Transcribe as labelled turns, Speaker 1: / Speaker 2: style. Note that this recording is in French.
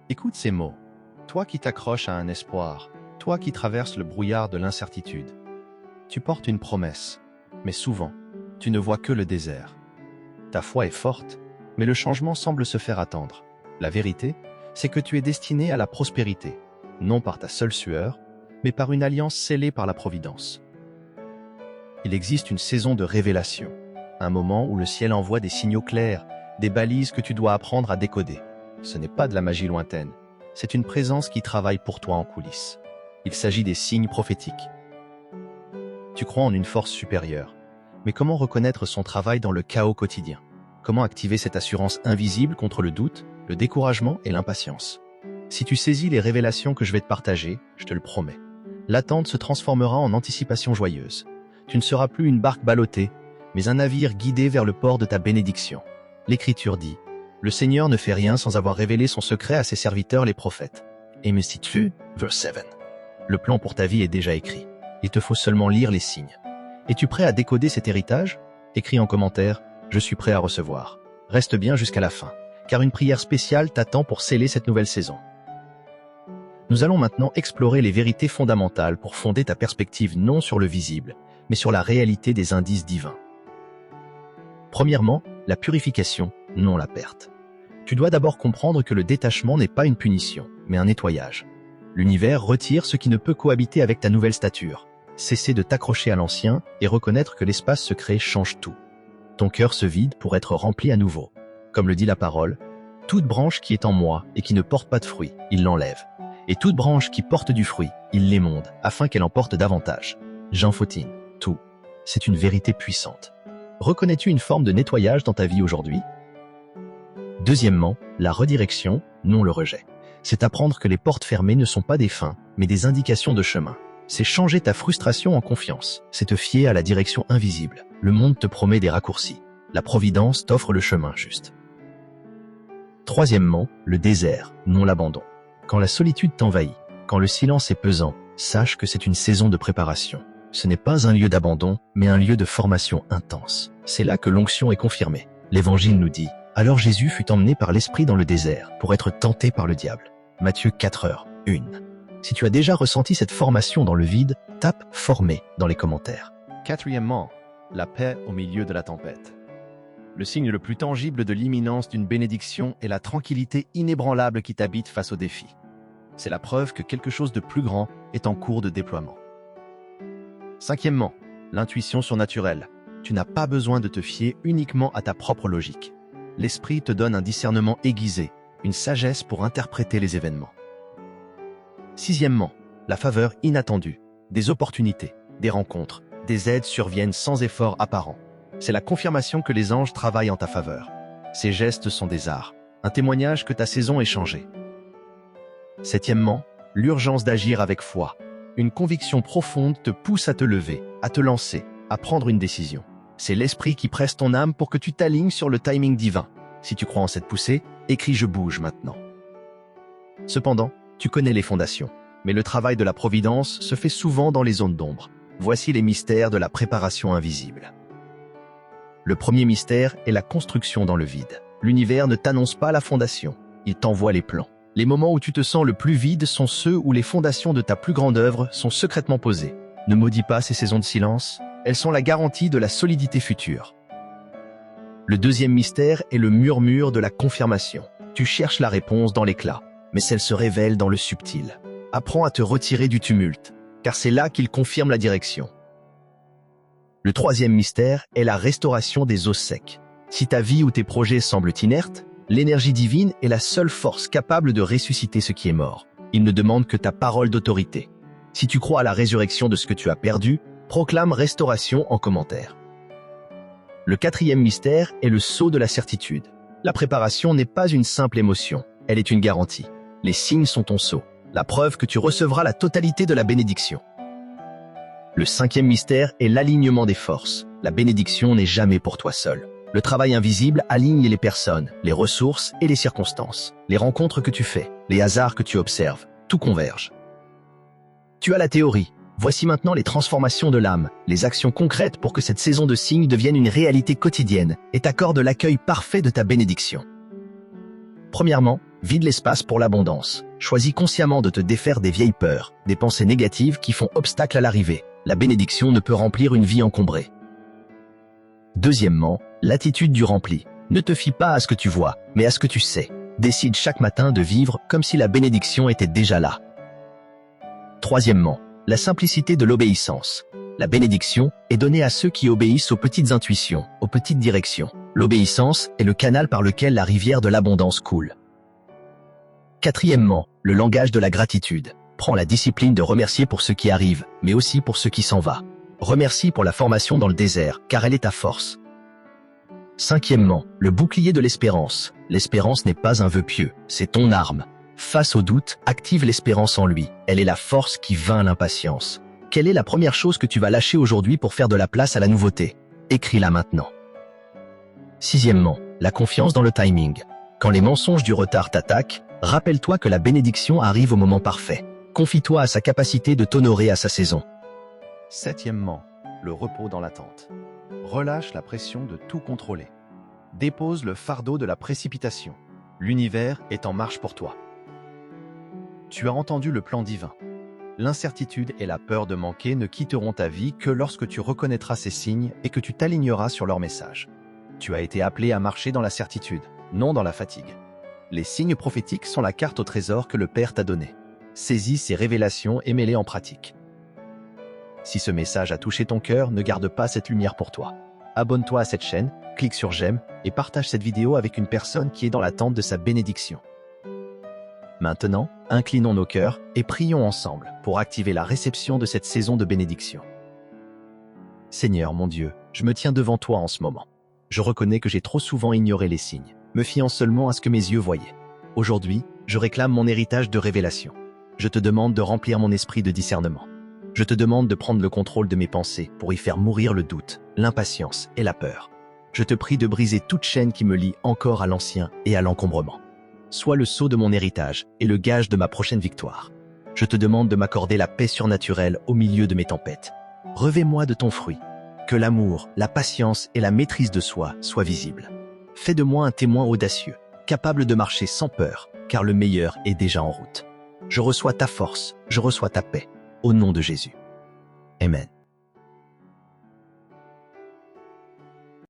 Speaker 1: Écoute ces mots. Toi qui t'accroches à un espoir, toi qui traverses le brouillard de l'incertitude. Tu portes une promesse, mais souvent, tu ne vois que le désert. Ta foi est forte, mais le changement semble se faire attendre. La vérité, c'est que tu es destiné à la prospérité, non par ta seule sueur, mais par une alliance scellée par la Providence. Il existe une saison de révélation, un moment où le ciel envoie des signaux clairs, des balises que tu dois apprendre à décoder. Ce n'est pas de la magie lointaine, c'est une présence qui travaille pour toi en coulisses. Il s'agit des signes prophétiques. Tu crois en une force supérieure, mais comment reconnaître son travail dans le chaos quotidien? Comment activer cette assurance invisible contre le doute, le découragement et l'impatience? Si tu saisis les révélations que je vais te partager, je te le promets, l'attente se transformera en anticipation joyeuse. Tu ne seras plus une barque ballottée, mais un navire guidé vers le port de ta bénédiction. L'Écriture dit, « Le Seigneur ne fait rien sans avoir révélé son secret à ses serviteurs les prophètes. » Amos 2, verse 7. Le plan pour ta vie est déjà écrit. Il te faut seulement lire les signes. Es-tu prêt à décoder cet héritage? Écris en commentaire, « Je suis prêt à recevoir ». Reste bien jusqu'à la fin, car une prière spéciale t'attend pour sceller cette nouvelle saison. Nous allons maintenant explorer les vérités fondamentales pour fonder ta perspective non sur le visible, mais sur la réalité des indices divins. Premièrement, la purification, non la perte. Tu dois d'abord comprendre que le détachement n'est pas une punition, mais un nettoyage. L'univers retire ce qui ne peut cohabiter avec ta nouvelle stature. Cesser de t'accrocher à l'ancien et reconnaître que l'espace secret change tout. Ton cœur se vide pour être rempli à nouveau. Comme le dit la parole, « Toute branche qui est en moi et qui ne porte pas de fruit, il l'enlève. Et toute branche qui porte du fruit, il l'émonde, afin qu'elle en porte davantage. » Jean Fautine, tout. C'est une vérité puissante. Reconnais-tu une forme de nettoyage dans ta vie aujourd'hui? Deuxièmement, la redirection, non le rejet. C'est apprendre que les portes fermées ne sont pas des fins, mais des indications de chemin. C'est changer ta frustration en confiance. C'est te fier à la direction invisible. Le monde te promet des raccourcis. La providence t'offre le chemin juste. Troisièmement, le désert, non l'abandon. Quand la solitude t'envahit, quand le silence est pesant, sache que c'est une saison de préparation. Ce n'est pas un lieu d'abandon, mais un lieu de formation intense. C'est là que l'onction est confirmée. L'Évangile nous dit, « Alors Jésus fut emmené par l'Esprit dans le désert pour être tenté par le diable. » Matthieu 4h1. Si tu as déjà ressenti cette formation dans le vide, tape « Formé » dans les commentaires. Quatrièmement, la paix au milieu de la tempête. Le signe le plus tangible de l'imminence d'une bénédiction est la tranquillité inébranlable qui t'habite face aux défis. C'est la preuve que quelque chose de plus grand est en cours de déploiement. Cinquièmement, l'intuition surnaturelle. Tu n'as pas besoin de te fier uniquement à ta propre logique. L'esprit te donne un discernement aiguisé, une sagesse pour interpréter les événements. Sixièmement, la faveur inattendue. Des opportunités, des rencontres, des aides surviennent sans effort apparent. C'est la confirmation que les anges travaillent en ta faveur. Ces gestes sont des arts, un témoignage que ta saison est changée. Septièmement, l'urgence d'agir avec foi. Une conviction profonde te pousse à te lever, à te lancer, à prendre une décision. C'est l'esprit qui presse ton âme pour que tu t'alignes sur le timing divin. Si tu crois en cette poussée, écris « Je bouge maintenant ». Cependant, tu connais les fondations, mais le travail de la providence se fait souvent dans les zones d'ombre. Voici les mystères de la préparation invisible. Le premier mystère est la construction dans le vide. L'univers ne t'annonce pas la fondation, il t'envoie les plans. Les moments où tu te sens le plus vide sont ceux où les fondations de ta plus grande œuvre sont secrètement posées. Ne maudis pas ces saisons de silence, elles sont la garantie de la solidité future. Le deuxième mystère est le murmure de la confirmation. Tu cherches la réponse dans l'éclat, mais elle se révèle dans le subtil. Apprends à te retirer du tumulte, car c'est là qu'il confirme la direction. Le troisième mystère est la restauration des os secs. Si ta vie ou tes projets semblent inertes, l'énergie divine est la seule force capable de ressusciter ce qui est mort. Il ne demande que ta parole d'autorité. Si tu crois à la résurrection de ce que tu as perdu, proclame restauration en commentaire. Le quatrième mystère est le sceau de la certitude. La préparation n'est pas une simple émotion, elle est une garantie. Les signes sont ton sceau, la preuve que tu recevras la totalité de la bénédiction. Le cinquième mystère est l'alignement des forces. La bénédiction n'est jamais pour toi seul. Le travail invisible aligne les personnes, les ressources et les circonstances. Les rencontres que tu fais, les hasards que tu observes, tout converge. Tu as la théorie. Voici maintenant les transformations de l'âme, les actions concrètes pour que cette saison de signes devienne une réalité quotidienne et t'accorde l'accueil parfait de ta bénédiction. Premièrement, Vide l'espace pour l'abondance. Choisis consciemment de te défaire des vieilles peurs, des pensées négatives qui font obstacle à l'arrivée. La bénédiction ne peut remplir une vie encombrée. Deuxièmement, l'attitude du rempli. Ne te fie pas à ce que tu vois, mais à ce que tu sais. Décide chaque matin de vivre comme si la bénédiction était déjà là. Troisièmement, la simplicité de l'obéissance. La bénédiction est donnée à ceux qui obéissent aux petites intuitions, aux petites directions. L'obéissance est le canal par lequel la rivière de l'abondance coule. Quatrièmement, le langage de la gratitude. Prends la discipline de remercier pour ce qui arrive, mais aussi pour ce qui s'en va. Remercie pour la formation dans le désert, car elle est ta force. Cinquièmement, le bouclier de l'espérance. L'espérance n'est pas un vœu pieux, c'est ton arme. Face au doute, active l'espérance en lui. Elle est la force qui vainc l'impatience. Quelle est la première chose que tu vas lâcher aujourd'hui pour faire de la place à la nouveauté? Écris-la maintenant. Sixièmement, la confiance dans le timing. Quand les mensonges du retard t'attaquent, rappelle-toi que la bénédiction arrive au moment parfait. Confie-toi à sa capacité de t'honorer à sa saison.
Speaker 2: Septièmement, le repos dans l'attente. Relâche la pression de tout contrôler. Dépose le fardeau de la précipitation. L'univers est en marche pour toi. Tu as entendu le plan divin. L'incertitude et la peur de manquer ne quitteront ta vie que lorsque tu reconnaîtras ces signes et que tu t'aligneras sur leur message. Tu as été appelé à marcher dans la certitude, non dans la fatigue. Les signes prophétiques sont la carte au trésor que le Père t'a donnée. Saisis ces révélations et mets-les en pratique. Si ce message a touché ton cœur, ne garde pas cette lumière pour toi. Abonne-toi à cette chaîne, clique sur j'aime et partage cette vidéo avec une personne qui est dans l'attente de sa bénédiction. Maintenant, inclinons nos cœurs et prions ensemble pour activer la réception de cette saison de bénédiction. Seigneur mon Dieu, je me tiens devant toi en ce moment. Je reconnais que j'ai trop souvent ignoré les signes, me fiant seulement à ce que mes yeux voyaient. Aujourd'hui, je réclame mon héritage de révélation. Je te demande de remplir mon esprit de discernement. Je te demande de prendre le contrôle de mes pensées pour y faire mourir le doute, l'impatience et la peur. Je te prie de briser toute chaîne qui me lie encore à l'ancien et à l'encombrement. Sois le sceau de mon héritage et le gage de ma prochaine victoire. Je te demande de m'accorder la paix surnaturelle au milieu de mes tempêtes. Revêt-moi de ton fruit. Que l'amour, la patience et la maîtrise de soi soient visibles. Fais de moi un témoin audacieux, capable de marcher sans peur, car le meilleur est déjà en route. Je reçois ta force, je reçois ta paix. Au nom de Jésus. Amen.